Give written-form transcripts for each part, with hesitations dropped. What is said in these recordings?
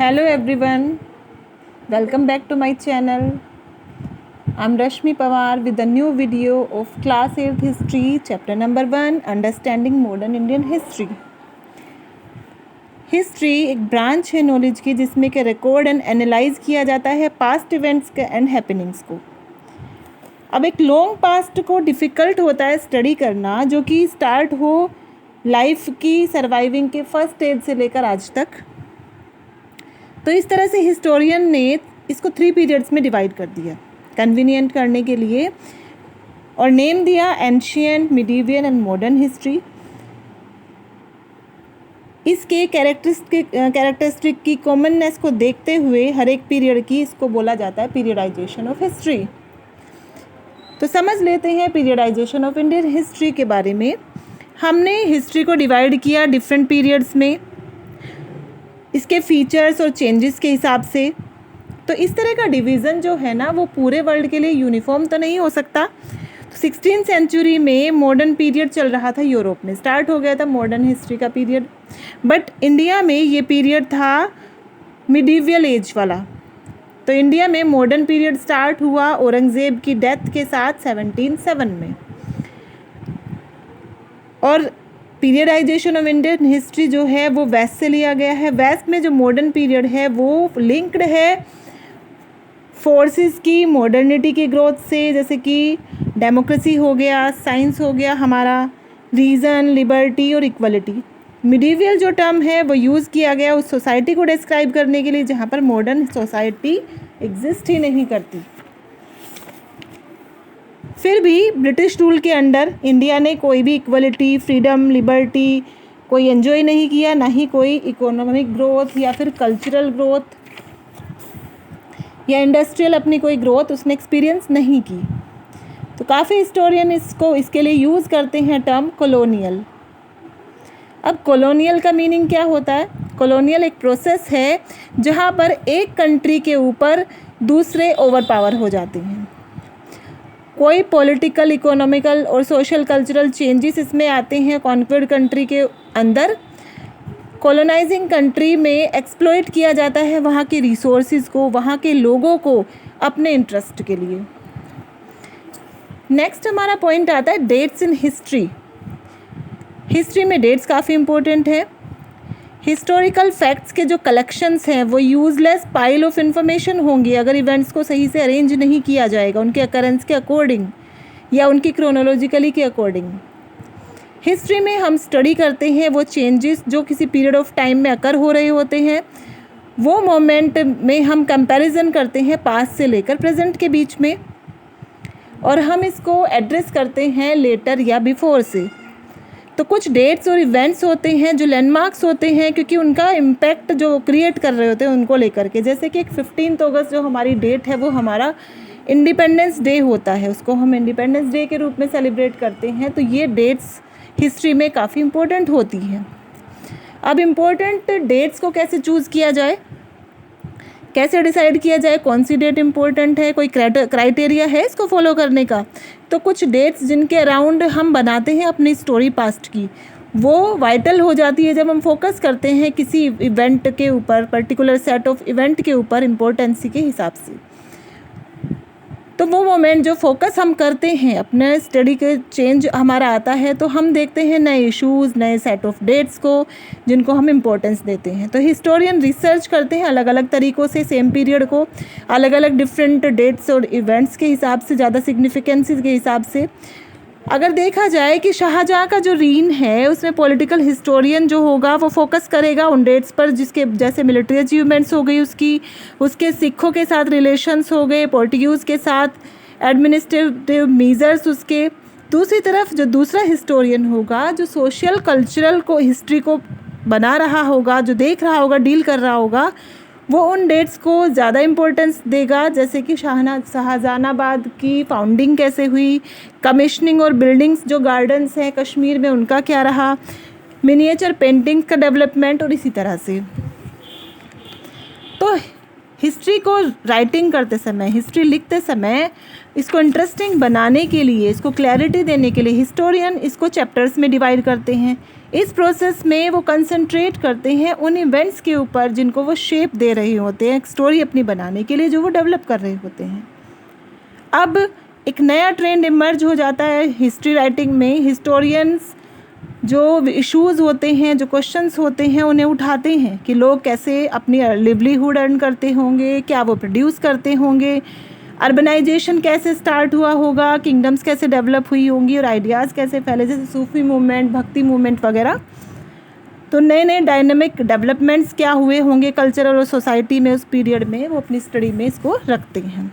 Hello everyone, welcome back to my channel. I'm Rashmi Pawar with a new video of Class 8th History, Chapter number 1, Understanding Modern Indian History. History एक branch है knowledge की जिसमें कि record and analyse किया जाता है past events के and happenings को. अब एक लॉन्ग पास्ट को डिफ़िकल्ट होता है स्टडी करना, जो कि स्टार्ट हो लाइफ की सर्वाइविंग के फर्स्ट स्टेज से लेकर आज तक. तो इस तरह से हिस्टोरियन ने इसको 3 पीरियड्स में डिवाइड कर दिया कन्वीनियंट करने के लिए, और नेम दिया ancient, medieval and modern history. इसके कैरेक्टरिस्टिक की कॉमननेस को देखते हुए हर एक पीरियड की इसको बोला जाता है पीरियडाइजेशन ऑफ हिस्ट्री. तो समझ लेते हैं पीरियडाइजेशन ऑफ इंडियन हिस्ट्री के बारे में. हमने हिस्ट्री को डिवाइड किया डिफरेंट पीरियड्स में, इसके फीचर्स और चेंजेस के हिसाब से. तो इस तरह का डिवीज़न जो है ना वो पूरे वर्ल्ड के लिए यूनिफॉर्म तो नहीं हो सकता. तो 16th सेंचुरी में मॉडर्न पीरियड चल रहा था, यूरोप में स्टार्ट हो गया था मॉडर्न हिस्ट्री का पीरियड, बट इंडिया में ये पीरियड था मिडीवियल एज वाला. तो इंडिया में मॉडर्न पीरियड स्टार्ट हुआ औरंगज़ेब की डेथ के साथ 1707 में. और पीरियडाइजेशन ऑफ इंडियन हिस्ट्री जो है वो वेस्ट से लिया गया है. वेस्ट में जो मॉडर्न पीरियड है वो लिंक्ड है फोर्सेस की मॉडर्निटी की ग्रोथ से, जैसे कि डेमोक्रेसी हो गया, साइंस हो गया हमारा, रीज़न, लिबर्टी और इक्वलिटी. मिडीवियल जो टर्म है वो यूज़ किया गया उस सोसाइटी को डिस्क्राइब करने के लिए जहाँ पर मॉडर्न सोसाइटी एग्जिस्ट ही नहीं करती. फिर भी ब्रिटिश रूल के अंडर इंडिया ने कोई भी इक्वलिटी, फ्रीडम, लिबर्टी कोई एंजॉय नहीं किया, ना ही कोई इकोनॉमिक ग्रोथ या फिर कल्चरल ग्रोथ या इंडस्ट्रियल अपनी कोई ग्रोथ उसने एक्सपीरियंस नहीं की. तो काफ़ी हिस्टोरियन इसके लिए यूज़ करते हैं टर्म कॉलोनियल. अब कॉलोनियल का मीनिंग क्या होता है? कॉलोनियल एक प्रोसेस है जहाँ पर एक कंट्री के ऊपर दूसरे ओवर पावर हो जाते हैं. कोई पॉलिटिकल, इकोनॉमिकल और सोशल कल्चरल चेंजेस इसमें आते हैं कॉन्क्वर्ड कंट्री के अंदर. कॉलोनाइजिंग कंट्री में एक्सप्लॉइट किया जाता है वहाँ के रिसोर्सेज को, वहाँ के लोगों को अपने इंटरेस्ट के लिए. नेक्स्ट हमारा पॉइंट आता है डेट्स इन हिस्ट्री. हिस्ट्री में डेट्स काफ़ी इंपॉर्टेंट है. हिस्टोरिकल फैक्ट्स के जो कलेक्शंस हैं वो यूज़लेस पाइल ऑफ इंफॉर्मेशन होंगी अगर इवेंट्स को सही से अरेंज नहीं किया जाएगा उनके अकरेंस के अकॉर्डिंग या उनकी क्रोनोलॉजिकली के अकॉर्डिंग. हिस्ट्री में हम स्टडी करते हैं वो चेंजेस जो किसी पीरियड ऑफ टाइम में अकर हो रहे होते हैं. वो मोमेंट में हम कंपैरिजन करते हैं पास्ट से लेकर प्रेजेंट के बीच में, और हम इसको एड्रेस करते हैं लेटर या बिफोर से. तो कुछ डेट्स और इवेंट्स होते हैं जो लैंडमार्क्स होते हैं क्योंकि उनका इम्पैक्ट जो क्रिएट कर रहे होते हैं उनको लेकर के. जैसे कि 15 अगस्त जो हमारी डेट है वो हमारा इंडिपेंडेंस डे होता है, उसको हम इंडिपेंडेंस डे के रूप में सेलिब्रेट करते हैं. तो ये डेट्स हिस्ट्री में काफ़ी इम्पोर्टेंट होती हैं. अब इम्पोर्टेंट डेट्स को कैसे चूज़ किया जाए, कैसे डिसाइड किया जाए कौन सी डेट इम्पोर्टेंट है, कोई क्राइटेरिया है इसको फॉलो करने का? तो कुछ डेट्स जिनके अराउंड हम बनाते हैं अपनी स्टोरी पास्ट की वो वाइटल हो जाती है जब हम फोकस करते हैं किसी इवेंट के ऊपर, पर्टिकुलर सेट ऑफ इवेंट के ऊपर इम्पोर्टेंसी के हिसाब से. तो वो मोमेंट जो फोकस हम करते हैं अपने स्टडी के चेंज हमारा आता है तो हम देखते हैं नए इश्यूज़, नए सेट ऑफ डेट्स को जिनको हम इम्पोर्टेंस देते हैं. तो हिस्टोरियन रिसर्च करते हैं अलग अलग तरीक़ों से सेम पीरियड को, अलग अलग डिफरेंट डेट्स और इवेंट्स के हिसाब से, ज़्यादा सिग्निफिकेंसेस के हिसाब से. अगर देखा जाए कि शाहजहाँ का जो रीन है उसमें पॉलिटिकल हिस्टोरियन जो होगा वो फोकस करेगा उन डेट्स पर जिसके जैसे मिलिट्री अचीवमेंट्स हो गई उसके सिखों के साथ रिलेशंस हो गए, पोर्टुगीज़ के साथ एडमिनिस्ट्रेटिव मेजर्स उसके. दूसरी तरफ जो दूसरा हिस्टोरियन होगा जो सोशल कल्चरल को हिस्ट्री को बना रहा होगा, जो देख रहा होगा, डील कर रहा होगा, वो उन डेट्स को ज़्यादा इम्पोर्टेंस देगा. जैसे कि शाहजहानाबाद की फाउंडिंग कैसे हुई, कमिश्निंग और बिल्डिंग्स जो गार्डन्स हैं कश्मीर में उनका क्या रहा, मिनिएचर पेंटिंग्स का डेवलपमेंट और इसी तरह से. तो हिस्ट्री को राइटिंग करते समय, हिस्ट्री लिखते समय इसको इंटरेस्टिंग बनाने के लिए, इसको क्लैरिटी देने के लिए हिस्टोरियन इसको चैप्टर्स में डिवाइड करते हैं। इस प्रोसेस में वो कंसंट्रेट करते हैं उन इवेंट्स के ऊपर जिनको वो शेप दे रहे होते हैं, एक स्टोरी अपनी बनाने के लिए जो वो डेवलप कर रहे होते हैं। अब एक नया ट्रेंड इमर्ज हो जाता है हिस्ट्री राइटिंग में। हिस्टोरियंस जो इश्यूज़ होते हैं, जो क्वेश्चंस होते हैं, उन्हें उठाते हैं कि लोग कैसे अपनी लिवलीहुड अर्न करते होंगे, क्या वो प्रोड्यूस करते होंगे, अर्बनाइजेशन कैसे स्टार्ट हुआ होगा, किंगडम्स कैसे डेवलप हुई होंगी और आइडियाज़ कैसे फैले, जैसे सूफी मूवमेंट, भक्ति मूवमेंट वगैरह। तो नए नए डायनेमिक डेवलपमेंट्स क्या हुए होंगे कल्चरल और सोसाइटी में उस पीरियड में, वो अपनी स्टडी में इसको रखते हैं।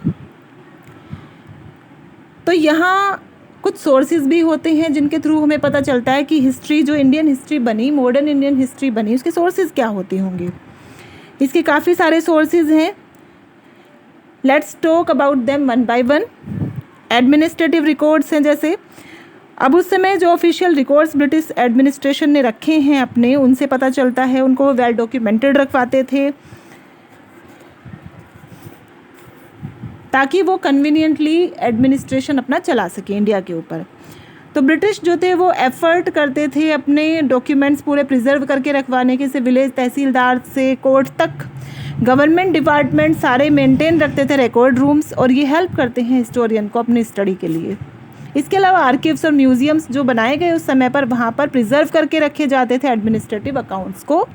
तो यहाँ कुछ सोर्सेज भी होते हैं जिनके थ्रू हमें पता चलता है कि हिस्ट्री, जो इंडियन हिस्ट्री बनी, मॉडर्न इंडियन हिस्ट्री बनी, उसके सोर्सेज क्या होते होंगे। इसके काफ़ी सारे सोर्सेज हैं। Let's talk about them one by one. Administrative records हैं, जैसे अब उस समय जो ऑफिशियल रिकॉर्ड्स ब्रिटिश एडमिनिस्ट्रेशन ने रखे हैं अपने, उनसे पता चलता है, उनको वेल डॉक्यूमेंटेड रखवाते थे ताकि वो कन्वीनियंटली एडमिनिस्ट्रेशन अपना चला सके इंडिया के ऊपर। तो ब्रिटिश जो थे वो एफर्ट करते थे अपने डॉक्यूमेंट्स पूरे प्रिजर्व करके रखवाने के, से विलेज तहसीलदार से कोर्ट तक गवर्नमेंट डिपार्टमेंट सारे मेंटेन रखते थे रिकॉर्ड रूम्स, और ये हेल्प करते हैं हिस्टोरियन को अपनी स्टडी के लिए। इसके अलावा आर्किव्स और म्यूजियम्स जो बनाए गए उस समय पर, वहाँ पर प्रिजर्व करके रखे जाते थे एडमिनिस्ट्रेटिव अकाउंट्स को।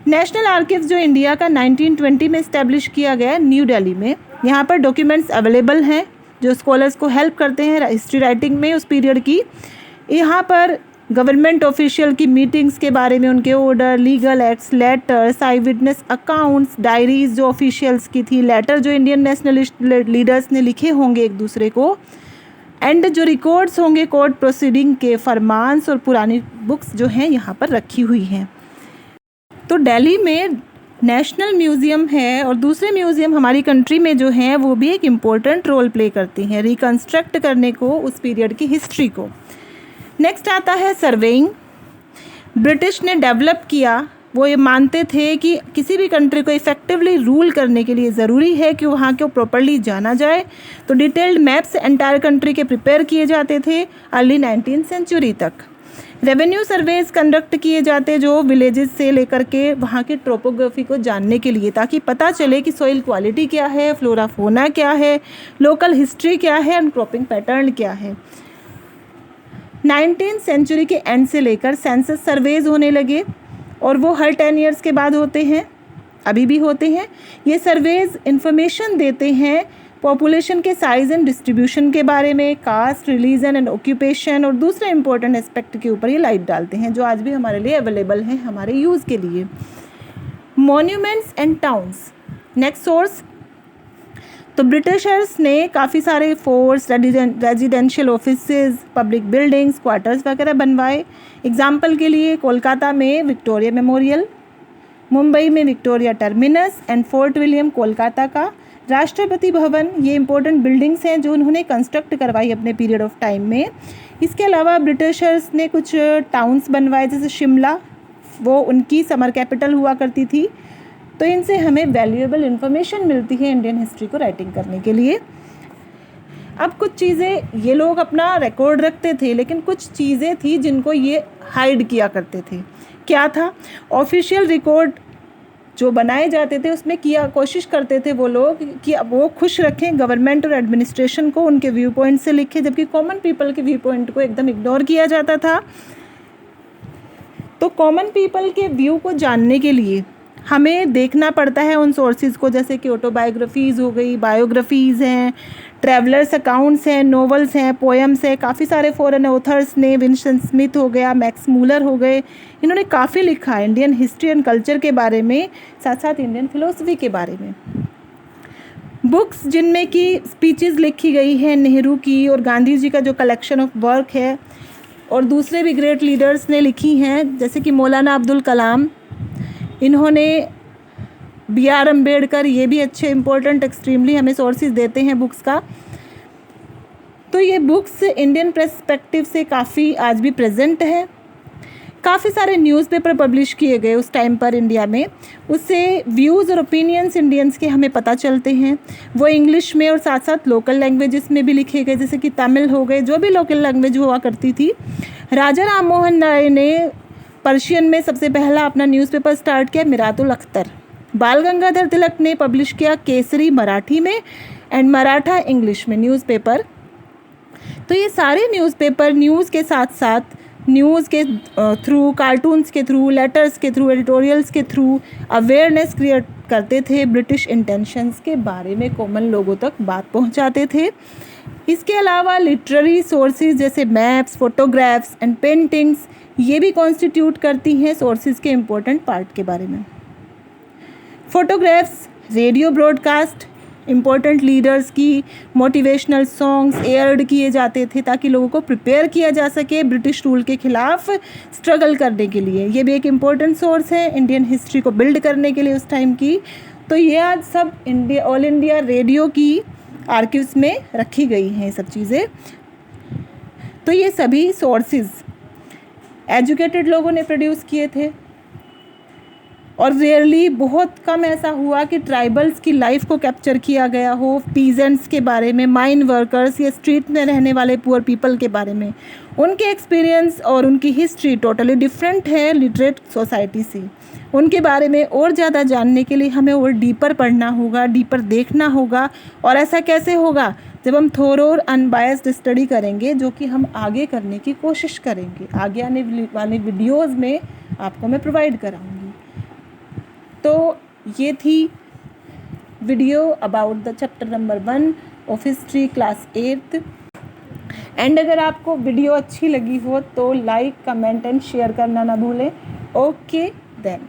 नेशनल आर्किव्स जो इंडिया का 1920 में इस्टेब्लिश किया गया न्यू दिल्ली में, यहाँ पर डॉक्यूमेंट्स अवेलेबल हैं जो स्कॉलर्स को हेल्प करते हैं हिस्ट्री राइटिंग में उस पीरियड की। यहाँ पर गवर्नमेंट ऑफिशियल की मीटिंग्स के बारे में, उनके ऑर्डर, लीगल एक्ट्स, लेटर्स, आई विटनेस अकाउंट्स, डायरीज जो ऑफिशियल्स की थी, लेटर जो इंडियन नेशनलिस्ट लीडर्स ने लिखे होंगे एक दूसरे को, एंड जो रिकॉर्ड्स होंगे कोर्ट प्रोसीडिंग के, फरमान्स और पुरानी बुक्स जो हैं यहाँ पर रखी हुई हैं। तो दिल्ली में नेशनल म्यूज़ियम है और दूसरे म्यूज़ियम हमारी कंट्री में जो हैं वो भी एक इम्पोर्टेंट रोल प्ले करती हैं रिकन्स्ट्रक्ट करने को उस पीरियड की हिस्ट्री को। नेक्स्ट आता है सर्वेइंग। ब्रिटिश ने डेवलप किया, वो ये मानते थे कि किसी भी कंट्री को इफ़ेक्टिवली रूल करने के लिए ज़रूरी है कि वहाँ को प्रॉपर्ली जाना जाए। तो डिटेल्ड मैप्स एंटायर कंट्री के प्रिपेयर किए जाते थे अर्ली 19th सेंचुरी तक। रेवेन्यू सर्वेज कंडक्ट किए जाते जो विलेजेस से लेकर के वहाँ की ट्रोपोग्राफी को जानने के लिए, ताकि पता चले कि सॉइल क्वालिटी क्या है, फ्लोरा फोना क्या है, लोकल हिस्ट्री क्या है एंड क्रॉपिंग पैटर्न क्या है। 19th सेंचुरी के एंड से लेकर सेंसस सर्वेज होने लगे और वो हर 10 ईयर्स के बाद होते हैं, अभी भी होते हैं। ये सर्वेज इंफॉर्मेशन देते हैं पॉपुलेशन के साइज़ एंड डिस्ट्रीब्यूशन के बारे में, कास्ट, रिलीजन एंड ऑक्यूपेशन और दूसरे इंपॉर्टेंट एस्पेक्ट के ऊपर ये लाइट डालते हैं जो आज भी हमारे लिए अवेलेबल हैं हमारे यूज़ के लिए। Monuments and towns next source. तो ब्रिटिशर्स ने काफ़ी सारे forts, residential offices, public buildings, quarters वगैरह बनवाए। एग्जाम्पल के लिए कोलकाता में विक्टोरिया मेमोरियल, मुंबई में Victoria terminus and fort William Kolkata का, राष्ट्रपति भवन, ये इंपॉर्टेंट बिल्डिंग्स हैं जो उन्होंने कंस्ट्रक्ट करवाई अपने पीरियड ऑफ टाइम में। इसके अलावा ब्रिटिशर्स ने कुछ टाउन्स बनवाए, जैसे शिमला, वो उनकी समर कैपिटल हुआ करती थी। तो इनसे हमें वैल्यूएबल इन्फॉर्मेशन मिलती है इंडियन हिस्ट्री को राइटिंग करने के लिए। अब कुछ चीज़ें ये लोग अपना रिकॉर्ड रखते थे, लेकिन कुछ चीज़ें थी जिनको ये हाइड किया करते थे। क्या था? ऑफिशियल रिकॉर्ड जो बनाए जाते थे उसमें कोशिश करते थे वो लोग कि अब वो खुश रखें गवर्नमेंट और एडमिनिस्ट्रेशन को, उनके व्यू पॉइंट से लिखें, जबकि कॉमन पीपल के व्यू पॉइंट को एकदम इग्नोर किया जाता था। तो कॉमन पीपल के व्यू को जानने के लिए हमें देखना पड़ता है उन सोर्सेज को, जैसे कि ऑटोबायोग्राफीज़ हो गई, बायोग्राफीज़ हैं, ट्रैवलर्स अकाउंट्स हैं, नॉवेल्स हैं, पोएम्स हैं। काफ़ी सारे फॉरेन ऑथर्स ने, विंस्टन स्मिथ हो गया, मैक्स मूलर हो गए, इन्होंने काफ़ी लिखा है इंडियन हिस्ट्री एंड कल्चर के बारे में, साथ साथ इंडियन फिलोसफी के बारे में। बुक्स जिनमें कि स्पीचेस लिखी गई हैं नेहरू की और गांधी जी का जो कलेक्शन ऑफ वर्क है, और दूसरे भी ग्रेट लीडर्स ने लिखी हैं, जैसे कि मौलाना अब्दुल कलाम, इन्होंने B.R. अम्बेडकर, ये भी अच्छे इंपॉर्टेंट एक्सट्रीमली हमें सोर्सेज देते हैं बुक्स का। तो ये बुक्स इंडियन पर्सपेक्टिव से काफ़ी आज भी प्रेजेंट है। काफ़ी सारे न्यूज़पेपर पब्लिश किए गए उस टाइम पर इंडिया में, उससे व्यूज़ और ओपिनियंस इंडियंस के हमें पता चलते हैं। वो इंग्लिश में और साथ साथ लोकल लैंग्वेजेस में भी लिखे गए, जैसे कि तमिल हो गए, जो भी लोकल लैंग्वेज हुआ करती थी। राजा राम मोहन राय ने पर्शियन में सबसे पहला अपना न्यूज़पेपर स्टार्ट किया, मिरातुल अख्तर। बाल गंगाधर तिलक ने पब्लिश किया केसरी मराठी में एंड मराठा इंग्लिश में न्यूज़पेपर। तो ये सारे न्यूज़पेपर न्यूज़ के साथ साथ न्यूज़ के थ्रू, कार्टून्स के थ्रू, लेटर्स के थ्रू, एडिटोरियल्स के थ्रू अवेयरनेस क्रिएट करते थे, ब्रिटिश इंटेंशंस के बारे में कॉमन लोगों तक बात पहुंचाते थे। इसके अलावा लिटरेरी सोर्सेज जैसे मैप्स, फोटोग्राफ्स एंड पेंटिंग्स ये भी कॉन्स्टिट्यूट करती हैं सोर्सेज के इम्पोर्टेंट पार्ट के बारे में। Photographs, radio broadcast, important leaders की मोटिवेशनल सॉन्ग्स एयर्ड किए जाते थे ताकि लोगों को प्रिपेयर किया जा सके ब्रिटिश रूल के ख़िलाफ़ स्ट्रगल करने के लिए। ये भी एक इम्पोर्टेंट सोर्स है इंडियन हिस्ट्री को बिल्ड करने के लिए उस टाइम की। तो ये आज सब ऑल इंडिया रेडियो की आर्काइव्स में रखी गई हैं ये सब चीज़ें। तो ये सभी सोर्सेज एजुकेटेड लोगों ने प्रोड्यूस किए थे और रेयरली बहुत कम ऐसा हुआ कि ट्राइबल्स की लाइफ को कैप्चर किया गया हो, पीजेंट्स के बारे में, माइन वर्कर्स या स्ट्रीट में रहने वाले पुअर पीपल के बारे में। उनके एक्सपीरियंस और उनकी हिस्ट्री टोटली डिफरेंट है लिटरेट सोसाइटी से। उनके बारे में और ज़्यादा जानने के लिए हमें और डीपर पढ़ना होगा, डीपर देखना होगा। और ऐसा कैसे होगा? जब हम थोरो और अनबायस्ड स्टडी करेंगे, जो कि हम आगे करने की कोशिश करेंगे। आगे आने वाले वीडियोज़ में आपको मैं प्रोवाइड कराऊँगी। तो ये थी video about the chapter number 1 of history class 8th। And अगर आपको वीडियो अच्छी लगी हो तो लाइक, कमेंट एंड शेयर करना ना भूलें। Okay then.